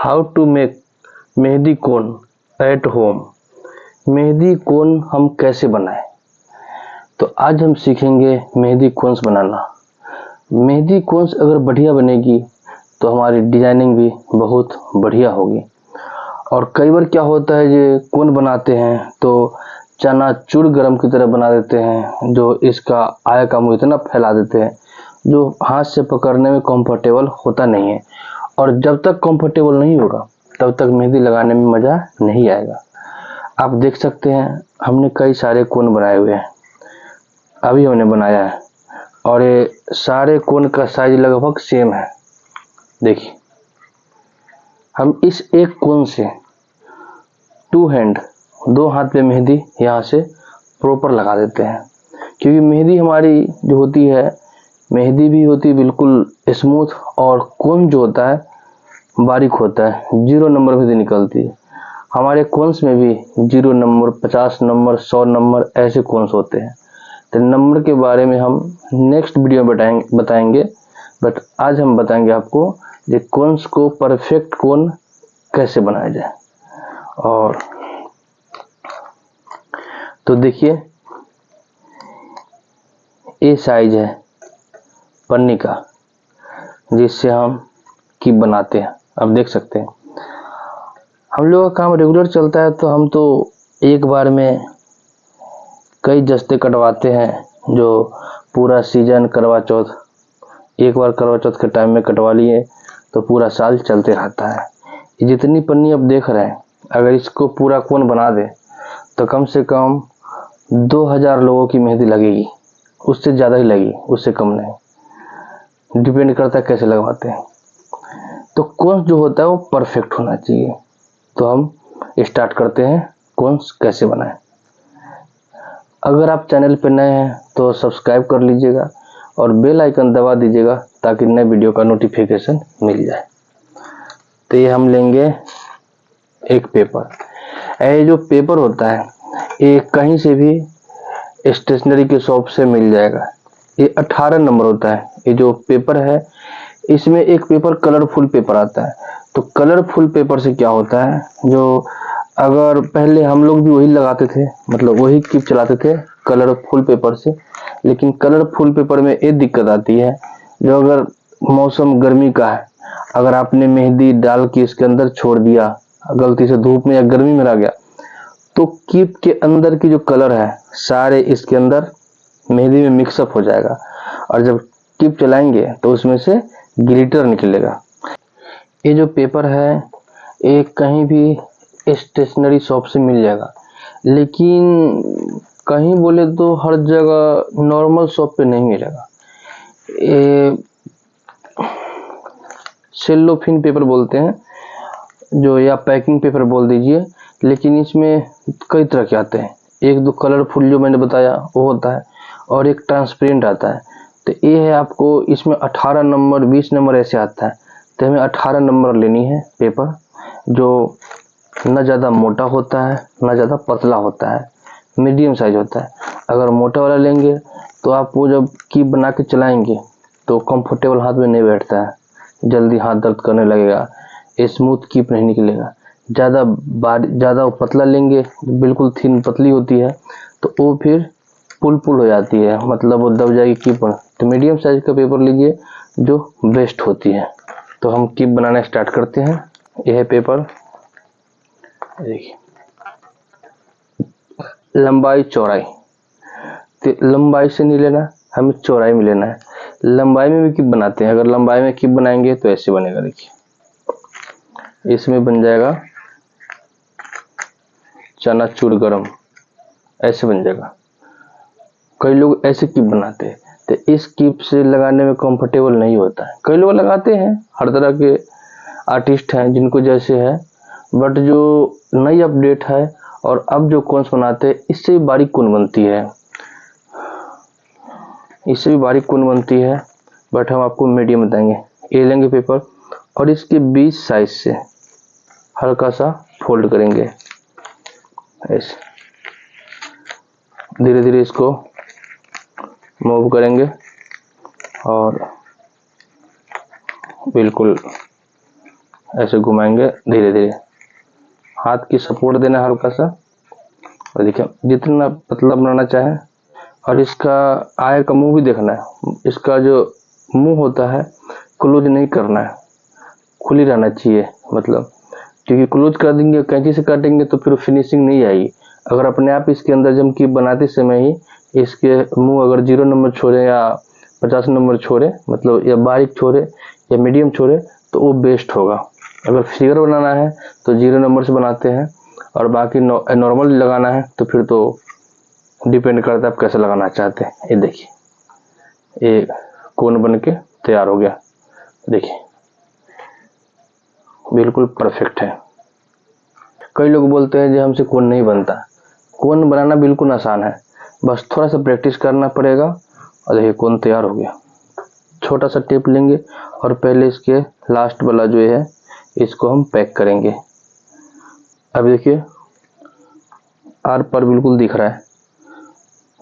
How to make mehndi cone at home. Mehndi cone हम कैसे बनाएं। तो आज हम सीखेंगे मेहंदी कोन्स बनाना। मेहंदी कोन्स अगर बढ़िया बनेगी तो हमारी डिजाइनिंग भी बहुत बढ़िया होगी। और कई बार क्या होता है, ये कोन बनाते हैं तो चनाचूर गरम की तरह बना देते हैं, जो इसका आया का मुंह इतना फैला देते हैं जो हाथ से पकड़ने में कंफर्टेबल होता नहीं है। और जब तक कंफर्टेबल नहीं होगा तब तक मेहंदी लगाने में मज़ा नहीं आएगा। आप देख सकते हैं हमने कई सारे कोन बनाए हुए हैं, अभी हमने बनाया है और ये सारे कोन का साइज लगभग सेम है। देखिए, हम इस एक कोन से टू हैंड, दो हाथ पे मेहंदी यहाँ से प्रॉपर लगा देते हैं, क्योंकि मेहंदी हमारी जो होती है, मेहंदी भी होती है बिल्कुल स्मूथ, और कोन जो होता है बारीक होता है, 0 नंबर मेहंदी निकलती है। हमारे कोन्स में भी 0 नंबर, 50 नंबर, 100 नंबर ऐसे कोन्स होते हैं। तो नंबर के बारे में हम नेक्स्ट वीडियो में बताएंगे, बट आज हम बताएंगे आपको ये कोन्स को परफेक्ट कोन कैसे बनाया जाए। और तो देखिए, ये साइज है पन्नी का जिससे हम कीप बनाते हैं। अब देख सकते हैं हम लोगों का काम रेगुलर चलता है तो हम तो एक बार में कई जस्ते कटवाते हैं, जो पूरा सीजन करवा चौथ, एक बार करवा चौथ के टाइम में कटवा लिए तो पूरा साल चलते रहता है। ये जितनी पन्नी आप देख रहे हैं, अगर इसको पूरा कोन बना दे तो कम से कम 2000 लोगों की मेहंदी लगेगी, उससे ज़्यादा ही लगेगी, उससे कम नहीं, डिपेंड करता है कैसे लगवाते हैं। तो कोन्स जो होता है वो परफेक्ट होना चाहिए। तो हम स्टार्ट करते हैं कोन्स कैसे बनाएं। अगर आप चैनल पर नए हैं तो सब्सक्राइब कर लीजिएगा और बेल आइकन दबा दीजिएगा ताकि नए वीडियो का नोटिफिकेशन मिल जाए। तो ये हम लेंगे एक पेपर। ये जो पेपर होता है ये कहीं से भी स्टेशनरी के शॉप से मिल जाएगा। ये 18 नंबर होता है। ये जो पेपर है, इसमें एक पेपर कलरफुल पेपर आता है। तो कलरफुल पेपर से क्या होता है, जो अगर पहले हम लोग भी वही लगाते थे, मतलब वही कीप चलाते थे कलरफुल पेपर से, लेकिन कलरफुल पेपर में एक दिक्कत आती है, जो अगर मौसम गर्मी का है, अगर आपने मेहंदी डाल के इसके अंदर छोड़ दिया, गलती से धूप में या गर्मी में रह गया, तो कीप के अंदर की जो कलर है सारे इसके अंदर मेहंदी में मिक्सअप हो जाएगा, और जब कीप चलाएंगे तो उसमें से ग्लिटर निकलेगा। ये जो पेपर है ये कहीं भी स्टेशनरी शॉप से मिल जाएगा, लेकिन कहीं बोले तो हर जगह नॉर्मल शॉप पे नहीं मिलेगा। ये सेलोफिन पेपर बोलते हैं, जो या पैकिंग पेपर बोल दीजिए, लेकिन इसमें कई तरह के आते हैं। एक दो कलरफुल जो मैंने बताया वो होता है, और एक ट्रांसपेरेंट आता है। तो ये है, आपको इसमें 18 नंबर 20 नंबर ऐसे आता है। तो हमें 18 नंबर लेनी है पेपर, जो न ज़्यादा मोटा होता है न ज़्यादा पतला होता है, मीडियम साइज होता है। अगर मोटा वाला लेंगे तो आप वो जब कीप बना के चलाएंगे तो कंफर्टेबल हाथ में नहीं बैठता है, जल्दी हाथ दर्द करने लगेगा, स्मूथ कीप नहीं निकलेगा। ज़्यादा पतला लेंगे, बिल्कुल थिन पतली होती है, तो वो फिर पुल हो जाती है, मतलब वो दब जाएगी कीप पर। तो मीडियम साइज का पेपर लीजिए जो बेस्ट होती है। तो हम कीप बनाना स्टार्ट करते हैं। यह है पेपर, देखिए लंबाई चौड़ाई, तो लंबाई से नहीं लेना, हमें चौड़ाई में लेना है। लंबाई में भी कीप बनाते हैं, अगर लंबाई में कीप बनाएंगे तो ऐसे बनेगा। देखिए, इसमें बन जाएगा चनाचूर गरम, ऐसे बन जाएगा। कई लोग ऐसे कीप बनाते हैं, तो इस कीप से लगाने में कंफर्टेबल नहीं होता है। कई लोग लगाते हैं, हर तरह के आर्टिस्ट हैं जिनको जैसे है, बट जो नई अपडेट है और अब जो कोन्स बनाते हैं, इससे भी बारीक कोन बनती है, इससे भी बारीक कोन बनती है, बट हम आपको मीडियम बताएंगे। ये लेंगे पेपर और इसके 20 साइज से हल्का सा फोल्ड करेंगे, ऐसे धीरे धीरे इसको मूव करेंगे और बिल्कुल ऐसे घुमाएंगे धीरे धीरे, हाथ की सपोर्ट देना हल्का सा। और देखिए जितना पतला बनाना चाहे। और इसका आय का मुंह भी देखना है, इसका जो मुंह होता है क्लोज नहीं करना है, खुली रहना चाहिए मतलब, क्योंकि क्लोज कर देंगे कैंची से काटेंगे तो फिर फिनिशिंग नहीं आएगी। अगर अपने आप इसके अंदर जब की बनाते समय ही इसके मुंह अगर 0 नंबर छोड़े या 50 नंबर छोड़े, मतलब या बारीक छोड़े या मीडियम छोड़े, तो वो बेस्ट होगा। अगर फिगर बनाना है तो 0 नंबर से बनाते हैं, और बाकी नॉर्मल लगाना है तो फिर तो डिपेंड करता है आप कैसे लगाना चाहते हैं। ये देखिए ये कोन बन के तैयार हो गया, देखिए बिल्कुल परफेक्ट है। कई लोग बोलते हैं जो हमसे कोन नहीं बनता। कोन बनाना बिल्कुल आसान है, बस थोड़ा सा प्रैक्टिस करना पड़ेगा। और देखिए कोन तैयार हो गया। छोटा सा टेप लेंगे और पहले इसके लास्ट वाला जो है इसको हम पैक करेंगे। अब देखिए आर पर बिल्कुल दिख रहा है।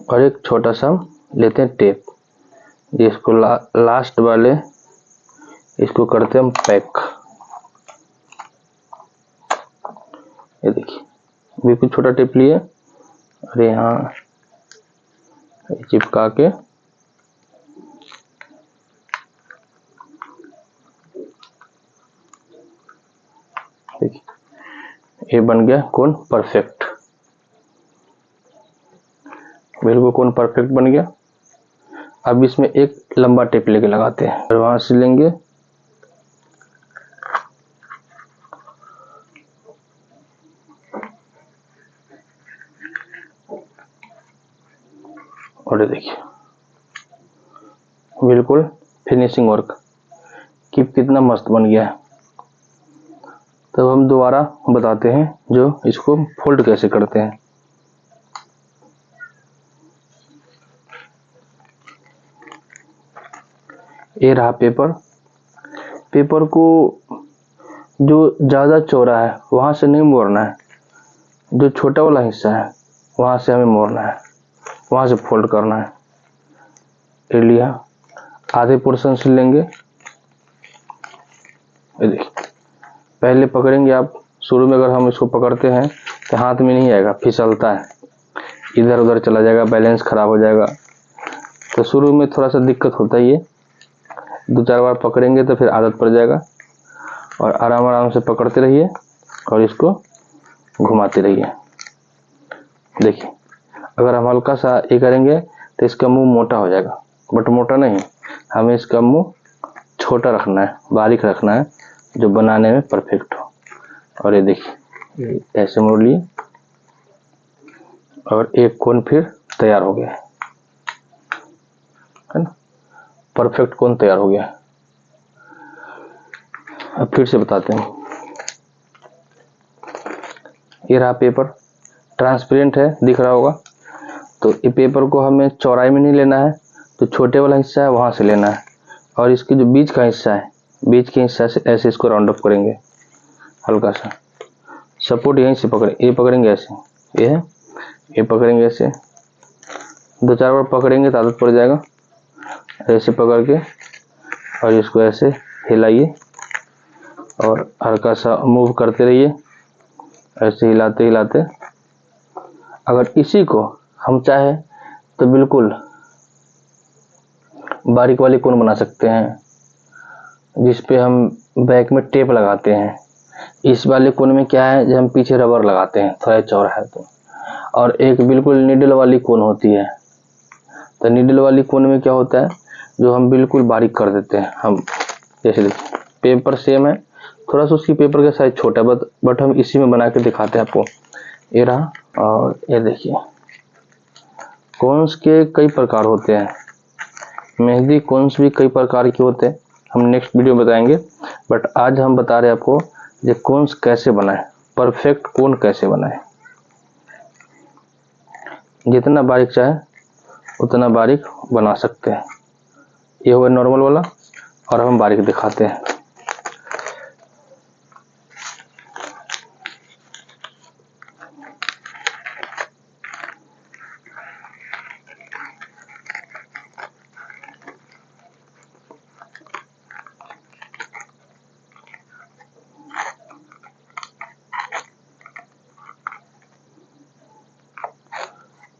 और एक छोटा सा लेते हैं टेप, जिसको लास्ट वाले इसको करते हैं हम पैक। ये देखिए बिल्कुल छोटा टेप लिए और यहाँ चिपका के देखिए ये बन गया कोन परफेक्ट, बिल्कुल कोन परफेक्ट बन गया। अब इसमें एक लंबा टेप लेके लगाते हैं और वहां से लेंगे और ये देखिए बिल्कुल फिनिशिंग वर्क कितना मस्त बन गया है। तब हम दोबारा बताते हैं जो इसको फोल्ड कैसे करते हैं। ये रहा पेपर। पेपर को जो ज़्यादा चौड़ा है वहां से नहीं मोड़ना है, जो छोटा वाला हिस्सा है वहां से हमें मोड़ना है, वहां से फोल्ड करना है। ये लिया, आधे पोर्शन से लेंगे। ये देखिए पहले पकड़ेंगे आप, शुरू में अगर हम इसको पकड़ते हैं तो हाथ में नहीं आएगा, फिसलता है, इधर उधर चला जाएगा, बैलेंस खराब हो जाएगा। तो शुरू में थोड़ा सा दिक्कत होता ही है, 2-4 बार पकड़ेंगे तो फिर आदत पड़ जाएगा। और आराम आराम से पकड़ते रहिए और इसको घुमाते रहिए। देखिए अगर हम हल्का सा ये करेंगे तो इसका मुंह मोटा हो जाएगा, बट मोटा नहीं, हमें इसका मुंह छोटा रखना है, बारीक रखना है, जो बनाने में परफेक्ट हो। और ये देखिए ऐसे मोड़ लिए और एक कोन फिर तैयार हो गया है ना, परफेक्ट कोन तैयार हो गया। अब फिर से बताते हैं। ये रहा पेपर, ट्रांसपेरेंट है, दिख रहा होगा। तो ये पेपर को हमें चौड़ाई में नहीं लेना है, तो छोटे वाला हिस्सा है वहां से लेना है, और इसके जो बीच का हिस्सा है, बीच के हिस्सा से ऐसे इसको राउंड अप करेंगे हल्का सा। सपोर्ट यहीं से पकड़े, ये पकड़ेंगे ऐसे, ये है, ये पकड़ेंगे ऐसे, 2-4 बार पकड़ेंगे तो आदत पड़ जाएगा। ऐसे पकड़ के और इसको ऐसे हिलाइए और हल्का सा मूव करते रहिए, ऐसे हिलाते हिलाते। अगर इसी को हम चाहे तो बिल्कुल बारीक वाली कोन बना सकते हैं, जिसपे हम बैक में टेप लगाते हैं। इस वाले कोन में क्या है, जब हम पीछे रबर लगाते हैं थोड़ा चौड़ा है तो। और एक बिल्कुल निडल वाली कोन होती है। तो निडल वाली कोन में क्या होता है, जो हम बिल्कुल बारीक कर देते हैं। हम जैसे देखिए पेपर सेम है, थोड़ा सा उसकी पेपर का साइज छोटा है, बट हम इसी में बना के दिखाते हैं आपको। ये रहा। और ये देखिए कोन्स के कई प्रकार होते हैं, मेहंदी कोन्स भी कई प्रकार के होते हैं, हम नेक्स्ट वीडियो बताएंगे। बट आज हम बता रहे हैं आपको ये कोन्स कैसे बनाएं, परफेक्ट कोन कैसे बनाएं। जितना बारीक चाहे उतना बारीक बना सकते हैं। ये हुआ नॉर्मल वाला, और हम बारीक दिखाते हैं।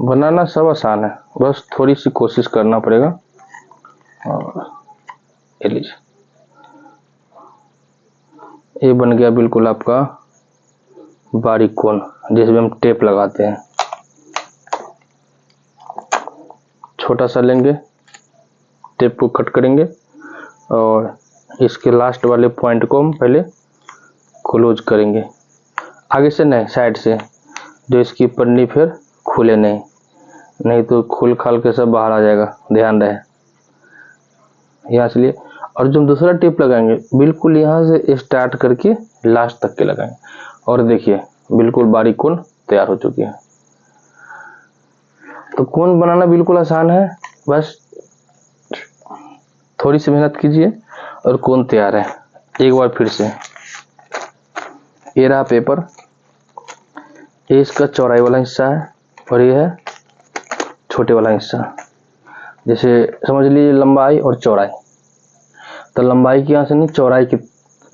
बनाना सब आसान है, बस थोड़ी सी कोशिश करना पड़ेगा। और ये लीजिए, ये बन गया बिल्कुल आपका बारीक कोन, जिसमें हम टेप लगाते हैं। छोटा सा लेंगे, टेप को कट करेंगे और इसके लास्ट वाले पॉइंट को हम पहले क्लोज करेंगे, आगे से नहीं, साइड से, जो इसकी पन्नी फिर खुले नहीं तो खुल खाल के सब बाहर आ जाएगा, ध्यान रहे यहाँ से लिए। और जो हम दूसरा टेप लगाएंगे बिल्कुल यहाँ से स्टार्ट करके लास्ट तक के लगाएंगे। और देखिए बिल्कुल बारीक कोन तैयार हो चुकी है। तो कोन बनाना बिल्कुल आसान है, बस थोड़ी सी मेहनत कीजिए और कोन तैयार है। एक बार फिर से, ये रहा पेपर, ये इसका चौड़ाई वाला हिस्सा है और ये है छोटे वाला हिस्सा। जैसे समझ लीजिए लंबाई और चौड़ाई, तो लंबाई की यहाँ से नहीं, चौड़ाई की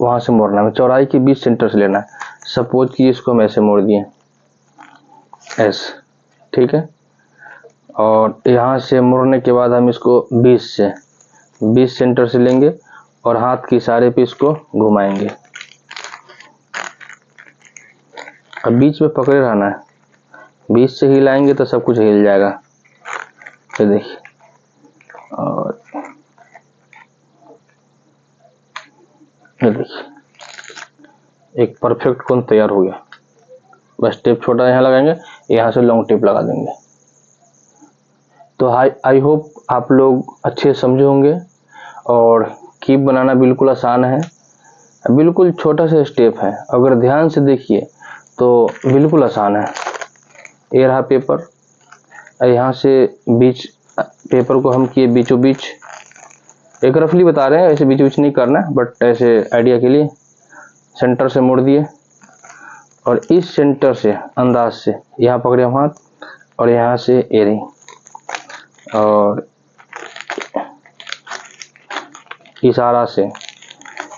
वहाँ से मोड़ना है, चौड़ाई के बीच सेंटर से लेना है। सपोज कि इसको हम ऐसे मोड़ दिए, ऐसे, ठीक है। और यहाँ से मोड़ने के बाद हम इसको 20 सेंटर से लेंगे और हाथ के इशारे पे इसको घुमाएंगे। अब बीच में पकड़े रहना है, बीच से हिलाएंगे तो सब कुछ हिल जाएगा। ये देखिए, और ये देखिए एक परफेक्ट कोन तैयार हो गया। बस टेप छोटा यहाँ लगाएंगे, यहाँ से लॉन्ग टेप लगा देंगे। तो आई होप आप लोग अच्छे समझे होंगे। और कीप बनाना बिल्कुल आसान है, बिल्कुल छोटा सा स्टेप है, अगर ध्यान से देखिए तो बिल्कुल आसान है। ये रहा पेपर, यहाँ से बीच पेपर को हम किए बीचों बीच, एक रफली बता रहे हैं, ऐसे बीच बीच नहीं करना है, बट ऐसे आइडिया के लिए सेंटर से मोड़ दिए और इस सेंटर से अंदाज से यहाँ पकड़े हम हाथ और यहाँ से ये रही, और इशारा से,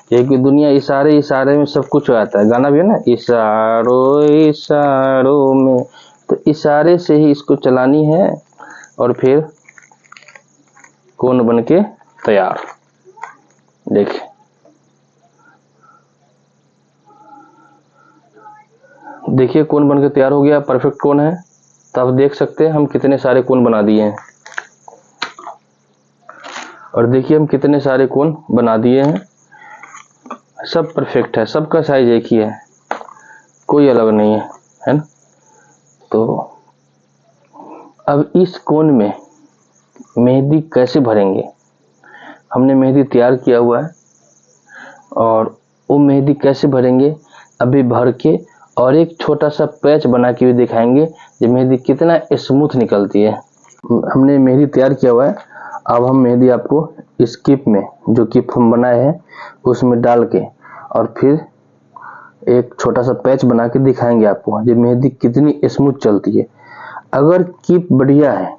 क्योंकि दुनिया इशारे में सब कुछ हो जाता है, गाना भी है ना, इशारों इशारों में, तो इशारे से ही इसको चलानी है और फिर कोन बन के तैयार। देखिए देखिए कोन बन के तैयार हो गया, परफेक्ट कोन है। तो आप देख सकते हैं हम कितने सारे कोन बना दिए हैं, और देखिए हम कितने सारे कोन बना दिए हैं, सब परफेक्ट है, सबका साइज एक ही है, कोई अलग नहीं है ना। तो अब इस कोन में मेहंदी कैसे भरेंगे, हमने मेहंदी तैयार किया हुआ है और वो मेहंदी कैसे भरेंगे अभी भर के, और एक छोटा सा पैच बना के भी दिखाएंगे कि मेहंदी कितना स्मूथ निकलती है। हमने मेहंदी तैयार किया हुआ है, अब हम मेहंदी आपको इस किप में, जो किप हम बनाए हैं उसमें डाल के और फिर एक छोटा सा पैच बना के दिखाएंगे आपको ये मेहंदी कितनी स्मूथ चलती है। अगर किप बढ़िया है,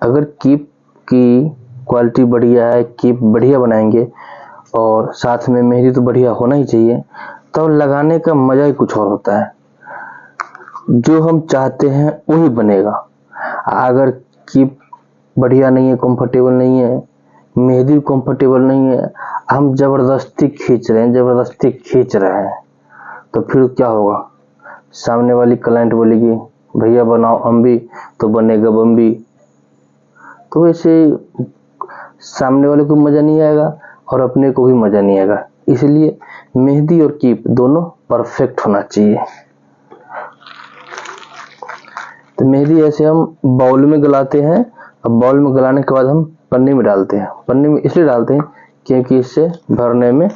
अगर किप की क्वालिटी बढ़िया है, किप बढ़िया बनाएंगे और साथ में मेहंदी तो बढ़िया होना ही चाहिए, तो लगाने का मजा ही कुछ और होता है, जो हम चाहते हैं वही बनेगा। अगर किप बढ़िया नहीं है, कंफर्टेबल नहीं है, मेहंदी कंफर्टेबल नहीं है, हम जबरदस्ती खींच रहे हैं, तो फिर क्या होगा, सामने वाली क्लाइंट बोलेगी भैया बनाओ हम भी, तो बनेगा बम्बी, तो ऐसे सामने वाले को मजा नहीं आएगा और अपने को भी मजा नहीं आएगा। इसलिए मेहंदी और कीप दोनों परफेक्ट होना चाहिए। तो मेहंदी ऐसे हम बाउल में गलाते हैं, अब बाउल में गलाने के बाद हम पन्नी में डालते हैं। पन्नी में इसलिए डालते हैं क्योंकि इससे भरने में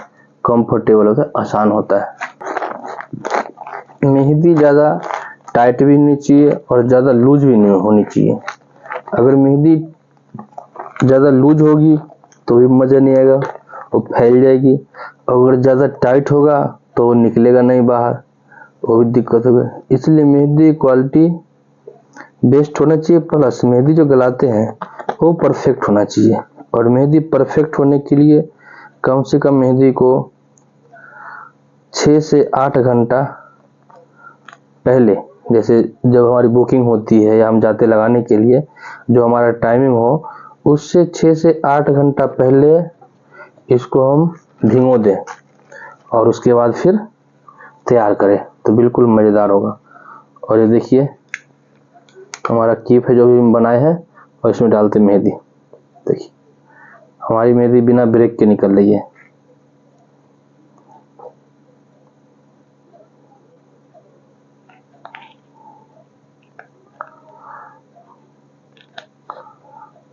कंफर्टेबल होता है, आसान होता है। मेहंदी ज़्यादा टाइट भी नहीं चाहिए और ज़्यादा लूज भी नहीं होनी चाहिए। अगर मेहंदी ज़्यादा लूज होगी तो भी मज़ा नहीं आएगा, वो फैल जाएगी, अगर ज़्यादा टाइट होगा तो वो निकलेगा नहीं बाहर, वो भी दिक्कत होगा। इसलिए मेहंदी क्वालिटी बेस्ट होना चाहिए, प्लस मेहंदी जो गलाते हैं वो परफेक्ट होना चाहिए। और मेहंदी परफेक्ट होने के लिए कम से कम मेहंदी को 6 से 8 घंटा पहले जैसे जब हमारी बुकिंग होती है या हम जाते लगाने के लिए, जो हमारा टाइमिंग हो उससे 6 से 8 घंटा पहले इसको हम भिगो दें और उसके बाद फिर तैयार करें तो बिल्कुल मज़ेदार होगा। और ये देखिए हमारा कीप है जो भी हम बनाए हैं, और इसमें डालते मेहंदी। देखिए हमारी मेहंदी बिना ब्रेक के निकल रही है।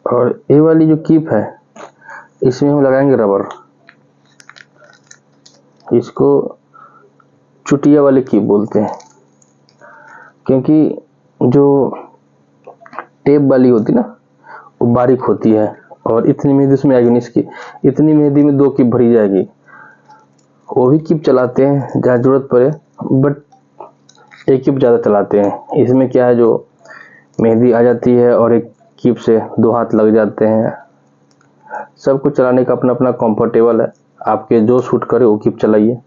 और ये वाली जो कीप है इसमें हम लगाएंगे रबर। इसको चुटिया वाली कीप बोलते हैं, क्योंकि जो टेप वाली होती ना वो बारीक होती है, और इतनी मेहंदी उसमें आएगी नहीं। इसकी इतनी मेहंदी में 2 कीप भरी जाएगी। वो भी कीप चलाते हैं जहाँ जरूरत पड़े, बट एक कीप ज़्यादा चलाते हैं। इसमें क्या है, जो मेहंदी आ जाती है और एक कीप से 2 हाथ लग जाते हैं। सब कुछ चलाने का अपना अपना कंफर्टेबल है, आपके जो सूट करे वो कीप चलाइए,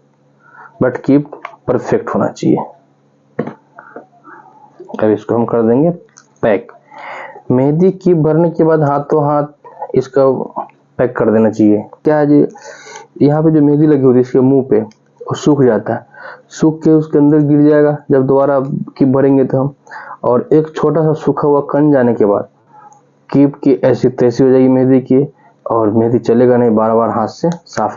बट कीप परफेक्ट होना चाहिए। अब इसको हम कर देंगे पैक। मेहंदी कीप भरने के बाद हाथों हाथ इसका पैक कर देना चाहिए। क्या है जी, यहाँ पे जो मेहंदी लगी होती है इसके मुंह पे वो सूख जाता है, सूख के उसके अंदर गिर जाएगा जब दोबारा कीप भरेंगे तो हम। और एक छोटा सा सूखा हुआ कण जाने के बाद कीप की ऐसी तैसी हो जाएगी मेहंदी की, और मेहंदी चलेगा नहीं, बार बार हाथ से साफ